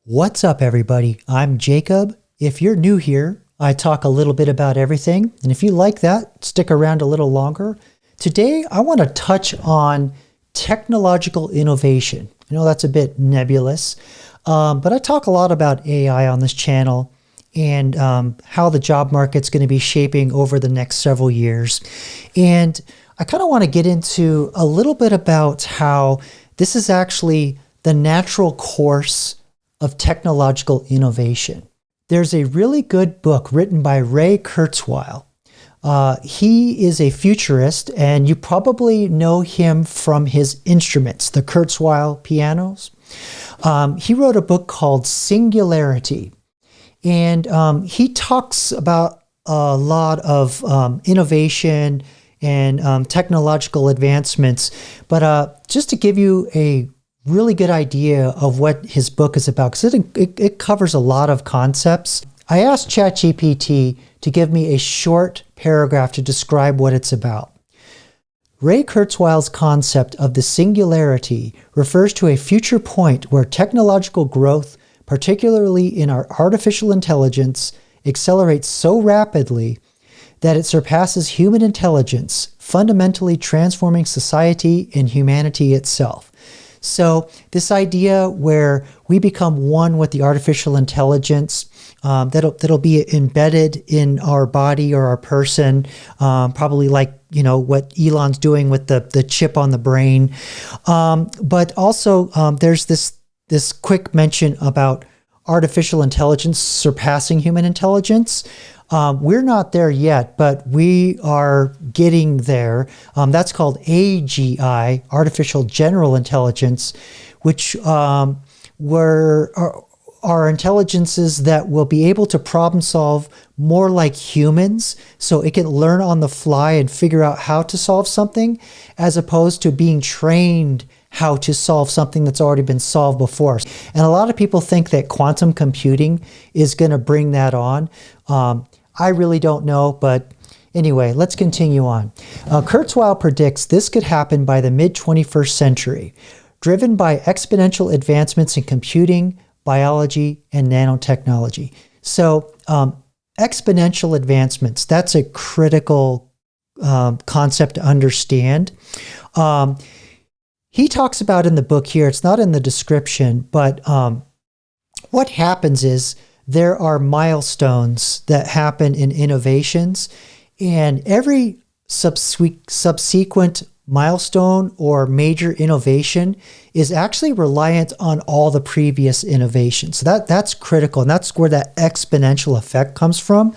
What's up, everybody? I'm Jacob. If you're new here, I talk a little bit about everything. And if you like that, stick around a little longer. Today, I want to touch on technological innovation. I know that's a bit nebulous, but I talk a lot about AI on this channel and how the job market's going to be shaping over the next several years. And I kind of want to get into a little bit about how this is actually the natural course of technological innovation. There's a really good book written by Ray Kurzweil. He is a futurist, and you probably know him from his instruments, the Kurzweil pianos. He wrote a book called Singularity, and he talks about a lot of innovation and technological advancements. But just to give you a really good idea of what his book is about, because it covers a lot of concepts, I asked ChatGPT to give me a short paragraph to describe what it's about. Ray Kurzweil's concept of the singularity refers to a future point where technological growth, particularly in our artificial intelligence, accelerates so rapidly that it surpasses human intelligence, fundamentally transforming society and humanity itself. So this idea where we become one with the artificial intelligence, that'll be embedded in our body or our person, probably like, what Elon's doing with the chip on the brain. But also there's this quick mention about artificial intelligence surpassing human intelligence. We're not there yet, but we are getting there. That's called AGI, Artificial General Intelligence, which are intelligences that will be able to problem solve more like humans. So it can learn on the fly and figure out how to solve something, as opposed to being trained how to solve something that's already been solved before. And a lot of people think that quantum computing is going to bring that on. I really don't know, but anyway, let's continue on. Kurzweil predicts this could happen by the mid-21st century, driven by exponential advancements in computing, biology, and nanotechnology. So exponential advancements, that's a critical concept to understand. He talks about in the book here, it's not in the description, but what happens is there are milestones that happen in innovations, and every subsequent milestone or major innovation is actually reliant on all the previous innovations. So that's critical, and that's where that exponential effect comes from.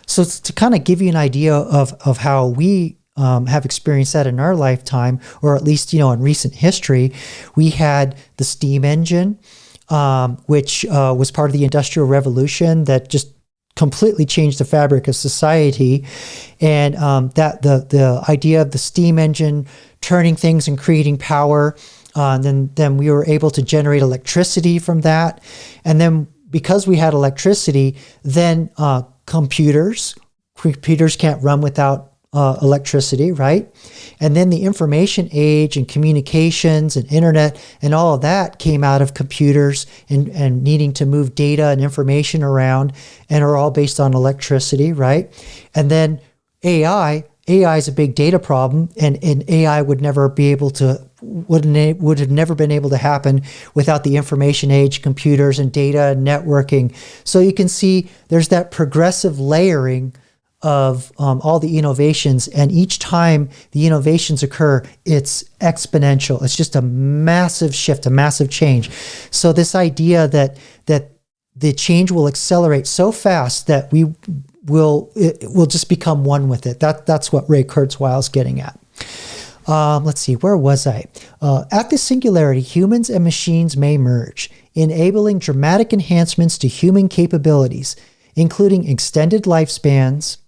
So to kind of give you an idea of how we have experienced that in our lifetime, or at least, in recent history, we had the steam engine, which was part of the Industrial Revolution that just completely changed the fabric of society. And that the idea of the steam engine turning things and creating power, then we were able to generate electricity from that. And then because we had electricity, then computers can't run without electricity, right? And then the information age and communications and internet and all of that came out of computers and needing to move data and information around, and are all based on electricity, right? And then AI is a big data problem, and AI would have never been able to happen without the information age, computers and data and networking. So you can see there's that progressive layering of all the innovations, and each time the innovations occur, it's exponential. It's just a massive shift, a massive change. So this idea that the change will accelerate so fast that it will just become one with it. That's what Ray Kurzweil is getting at. Let's see, where was I? At the singularity, humans and machines may merge, enabling dramatic enhancements to human capabilities, including extended lifespans,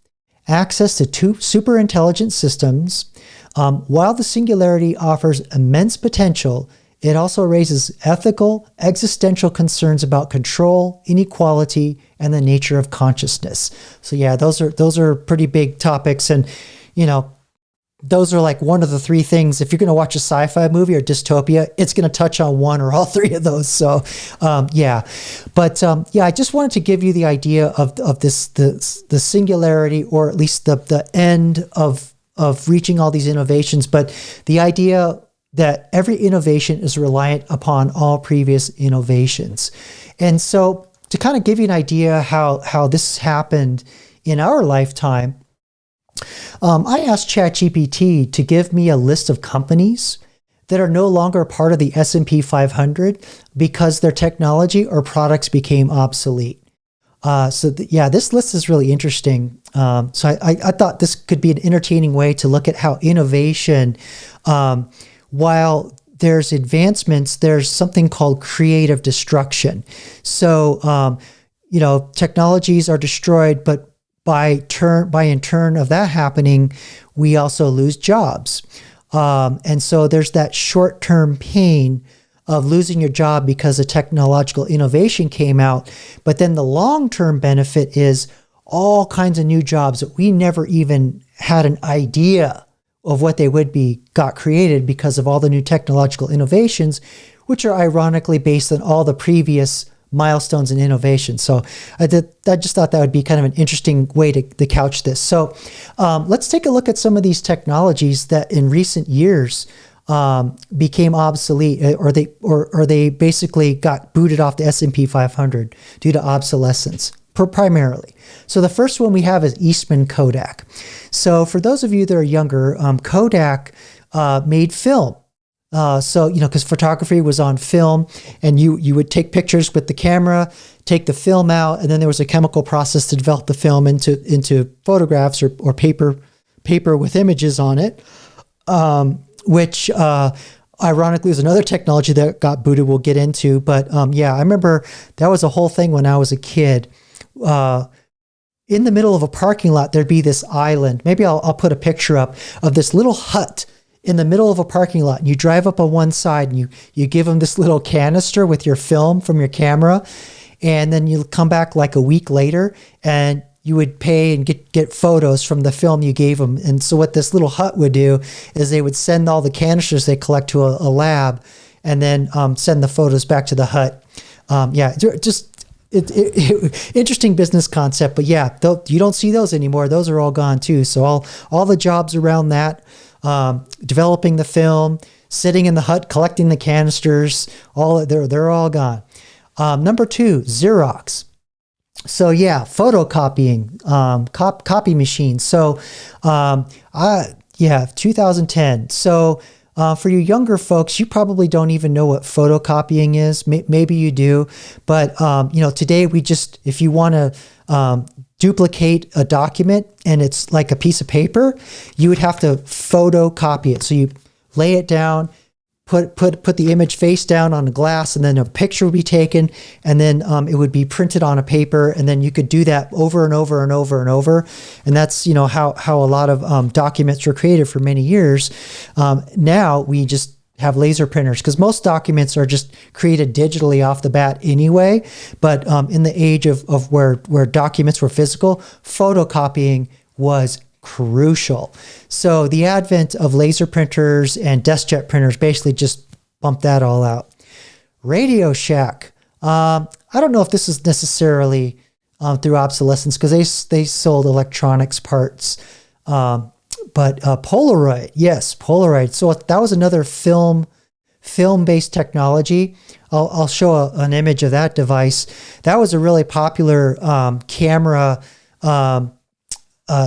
access to super intelligent systems. While the singularity offers immense potential, it also raises ethical, existential concerns about control, inequality, and the nature of consciousness. So yeah, those are pretty big topics. And those are like one of the three things. If you're going to watch a sci-fi movie or dystopia, it's going to touch on one or all three of those. So, yeah. But yeah, I just wanted to give you the idea of this the singularity, or at least the end of reaching all these innovations. But the idea that every innovation is reliant upon all previous innovations. And so to kind of give you an idea how this happened in our lifetime, I asked ChatGPT to give me a list of companies that are no longer part of the S&P 500 because their technology or products became obsolete. Yeah, this list is really interesting. So I thought this could be an entertaining way to look at how innovation, while there's advancements, there's something called creative destruction. So, technologies are destroyed, but by in turn of that happening, we also lose jobs. And so there's that short-term pain of losing your job because a technological innovation came out. But then the long-term benefit is all kinds of new jobs that we never even had an idea of what they would be got created because of all the new technological innovations, which are ironically based on all the previous milestones and innovation. So I just thought that would be kind of an interesting way to couch this. So let's take a look at some of these technologies that in recent years became obsolete, or they basically got booted off the S&P 500 due to obsolescence, primarily. So the first one we have is Eastman Kodak. So for those of you that are younger, Kodak made film. Because photography was on film, and you would take pictures with the camera, take the film out, and then there was a chemical process to develop the film into photographs or paper with images on it, which ironically is another technology that got booted we'll get into. But yeah, I remember that was a whole thing when I was a kid. In the middle of a parking lot, there'd be this island. Maybe I'll put a picture up of this little hut in the middle of a parking lot, and you drive up on one side and you give them this little canister with your film from your camera, and then you come back like a week later and you would pay and get photos from the film you gave them. And so what this little hut would do is they would send all the canisters they collect to a lab, and then send the photos back to the hut. Yeah, just interesting business concept. But yeah, you don't see those anymore. Those are all gone too. So all the jobs around that, developing the film, sitting in the hut, collecting the canisters, they're all gone. Number two, Xerox. So yeah, photocopying, copy machines. So, 2010. So, for you younger folks, you probably don't even know what photocopying is. Maybe you do, but, today if you want to, duplicate a document and it's like a piece of paper, you would have to photocopy it. So you lay it down, put the image face down on the glass, and then a picture would be taken, and then it would be printed on a paper, and then you could do that over and over and over and over. And that's how a lot of documents were created for many years. Now we just have laser printers, because most documents are just created digitally off the bat anyway. But in the age of where documents were physical, photocopying was crucial. So the advent of laser printers and desk-jet printers basically just bumped that all out. Radio Shack. I don't know if this is necessarily through obsolescence, because they sold electronics parts. But Polaroid, yes, Polaroid. So that was another film-based technology. I'll show an image of that device. That was a really popular camera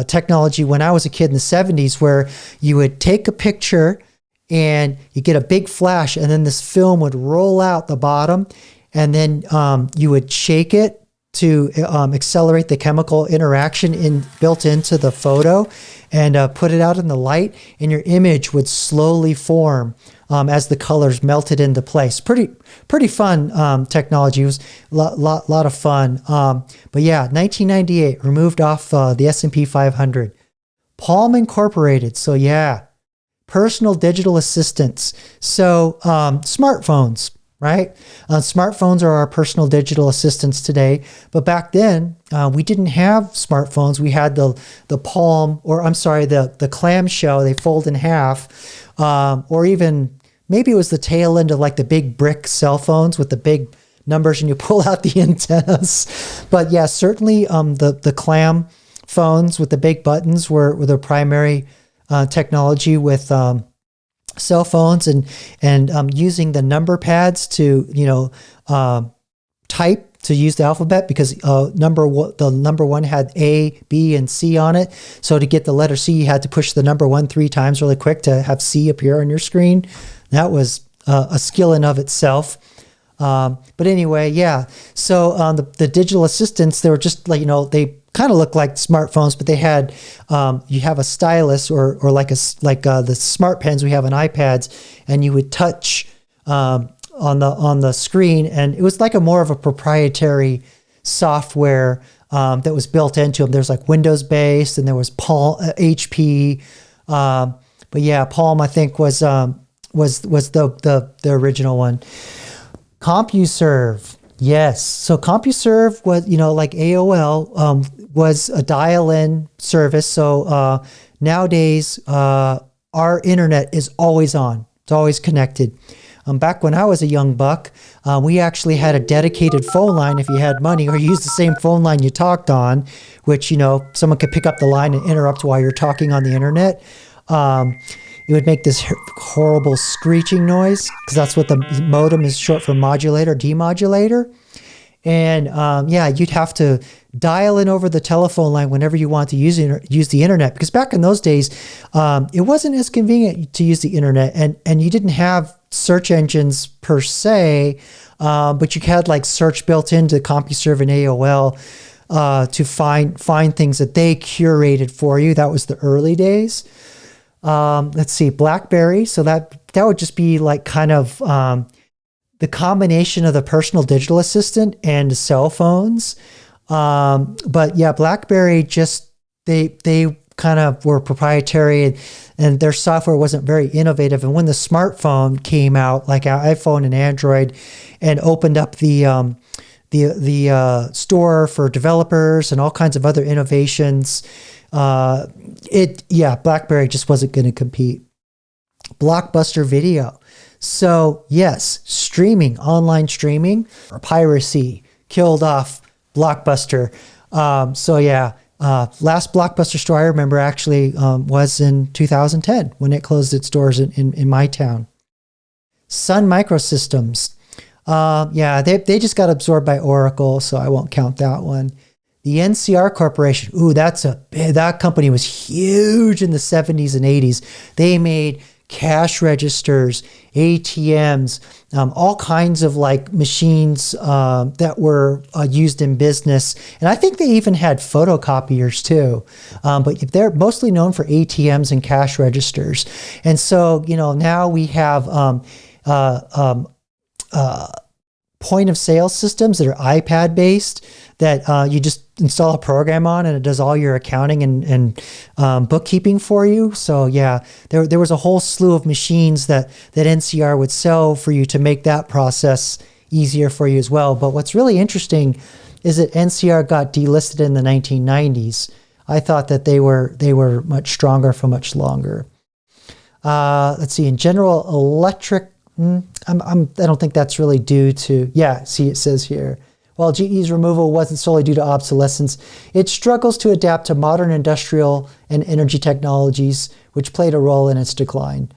technology when I was a kid in the 70s, where you would take a picture and you get a big flash, and then this film would roll out the bottom, and then you would shake it to accelerate the chemical interaction built into the photo, and put it out in the light, and your image would slowly form as the colors melted into place. Pretty fun technology. It was a lot of fun. But yeah, 1998, removed off the S&P 500. Palm Incorporated. So yeah, personal digital assistants. So smartphones, right? Smartphones are our personal digital assistants today, but back then we didn't have smartphones. We had the palm, or I'm sorry, the clamshell. They fold in half, or even maybe it was the tail end of like the big brick cell phones with the big numbers, and you pull out the antennas. But yeah, certainly the clam phones with the big buttons were the primary technology with cell phones, and using the number pads to type, to use the alphabet, because the number one had A, B, and C on it. So to get the letter C, you had to push the number 1 3 times really quick to have C appear on your screen. That was a skill in of itself. But anyway, yeah. So the digital assistants, they were just like, they kind of look like smartphones, but they had, you have a stylus or like the smart pens we have on iPads, and you would touch on the screen, and it was like more of a proprietary software that was built into them. There's like Windows based, and there was Palm, HP, but yeah, Palm I think was the original one. CompuServe. Yes. So CompuServe was, like AOL, was a dial-in service. So nowadays, our internet is always on. It's always connected. Back when I was a young buck, we actually had a dedicated phone line if you had money, or you used the same phone line you talked on, which, someone could pick up the line and interrupt while you're talking on the internet. It would make this horrible screeching noise, because that's what the modem is short for, modulator, demodulator. And yeah, you'd have to dial in over the telephone line whenever you want to use the internet, because back in those days, it wasn't as convenient to use the internet, and you didn't have search engines per se, but you had like search built into CompuServe and AOL to find things that they curated for you. That was the early days. Let's see, Blackberry. So that would just be like kind of the combination of the personal digital assistant and cell phones. But yeah, Blackberry just, they kind of were proprietary, and their software wasn't very innovative. And when the smartphone came out, like iPhone and Android, and opened up the store for developers and all kinds of other innovations, Blackberry just wasn't going to compete. Blockbuster video. So yes, online streaming or piracy killed off Blockbuster. So yeah, last Blockbuster store I remember actually was in 2010 when it closed its doors in my town. Sun Microsystems. Yeah, they just got absorbed by Oracle, so I won't count that one. The NCR Corporation. Ooh, that company was huge in the 70s and 80s. They made cash registers, ATMs, all kinds of like machines that were used in business. And I think they even had photocopiers too. But they're mostly known for ATMs and cash registers. And so, now we have point of sale systems that are iPad based, that you just install a program on, and it does all your accounting and bookkeeping for you. So yeah, there was a whole slew of machines that NCR would sell for you to make that process easier for you as well. But what's really interesting is that NCR got delisted in the 1990s. I thought that they were much stronger for much longer. Let's see, in General Electric, I don't think that's really due to, yeah, see, it says here, while GE's removal wasn't solely due to obsolescence, it struggles to adapt to modern industrial and energy technologies, which played a role in its decline.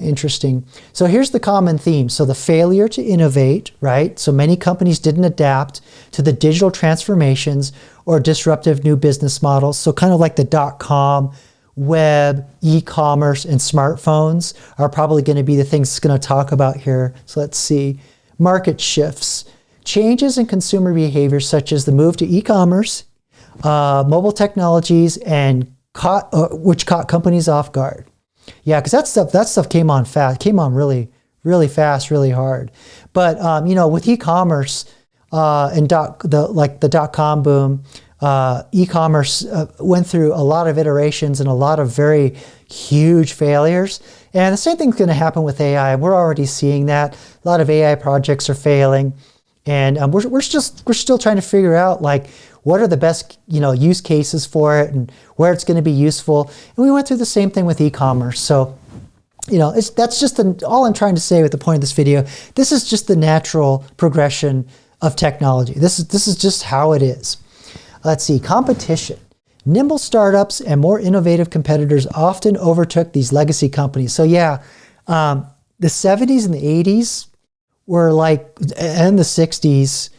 Interesting. So here's the common theme. So the failure to innovate, right? So many companies didn't adapt to the digital transformations or disruptive new business models. So kind of like the .com, web, e-commerce, and smartphones are probably going to be the things it's going to talk about here. So let's see. Market shifts. Changes in consumer behavior, such as the move to e-commerce, mobile technologies, and which caught companies off guard. Yeah, because that stuff came on fast, came on really, really fast, really hard. But with e-commerce and the .com boom, e-commerce went through a lot of iterations and a lot of very huge failures. And the same thing's going to happen with AI. We're already seeing that. A lot of AI projects are failing. And we're still trying to figure out like what are the best use cases for it and where it's going to be useful. And we went through the same thing with e-commerce. So that's just all I'm trying to say with the point of this video. This is just the natural progression of technology. This is just how it is. Let's see, competition. Nimble startups and more innovative competitors often overtook these legacy companies. So yeah, the 70s and the 80s were like, and the 60s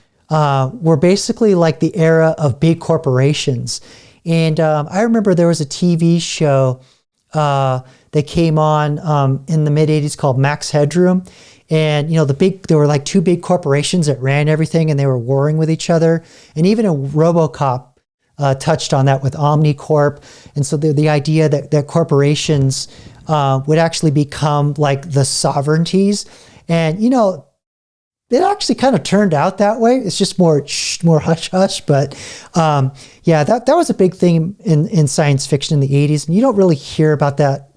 were basically like the era of big corporations. And I remember there was a TV show that came on in the mid 80s called Max Headroom. And there were like two big corporations that ran everything and they were warring with each other. And even a RoboCop touched on that with OmniCorp. And so the idea that corporations would actually become like the sovereignties. And it actually kind of turned out that way. It's just more hush hush. But yeah, that was a big thing in science fiction in the 80s. And you don't really hear about that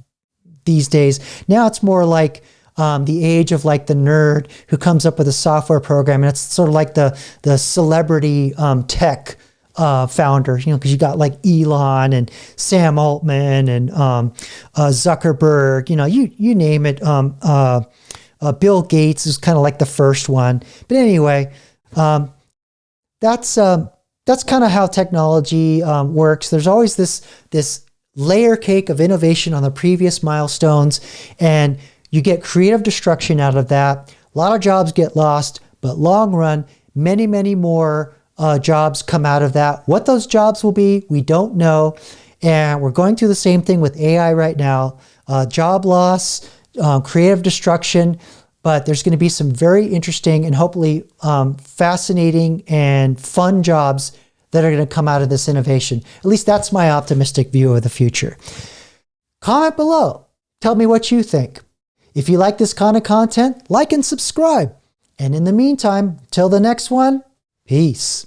these days. Now it's more like the age of like the nerd who comes up with a software program. And it's sort of like the celebrity tech founder, because you got like Elon and Sam Altman and Zuckerberg, you name it. Bill Gates is kind of like the first one. But anyway, that's kind of how technology works. There's always this layer cake of innovation on the previous milestones, and you get creative destruction out of that. A lot of jobs get lost, but long run, many, many more jobs come out of that. What those jobs will be, we don't know. And we're going through the same thing with AI right now. Job loss, creative destruction, but there's going to be some very interesting and hopefully fascinating and fun jobs that are going to come out of this innovation. At least that's my optimistic view of the future. Comment below. Tell me what you think. If you like this kind of content, like and subscribe. And in the meantime, till the next one, peace.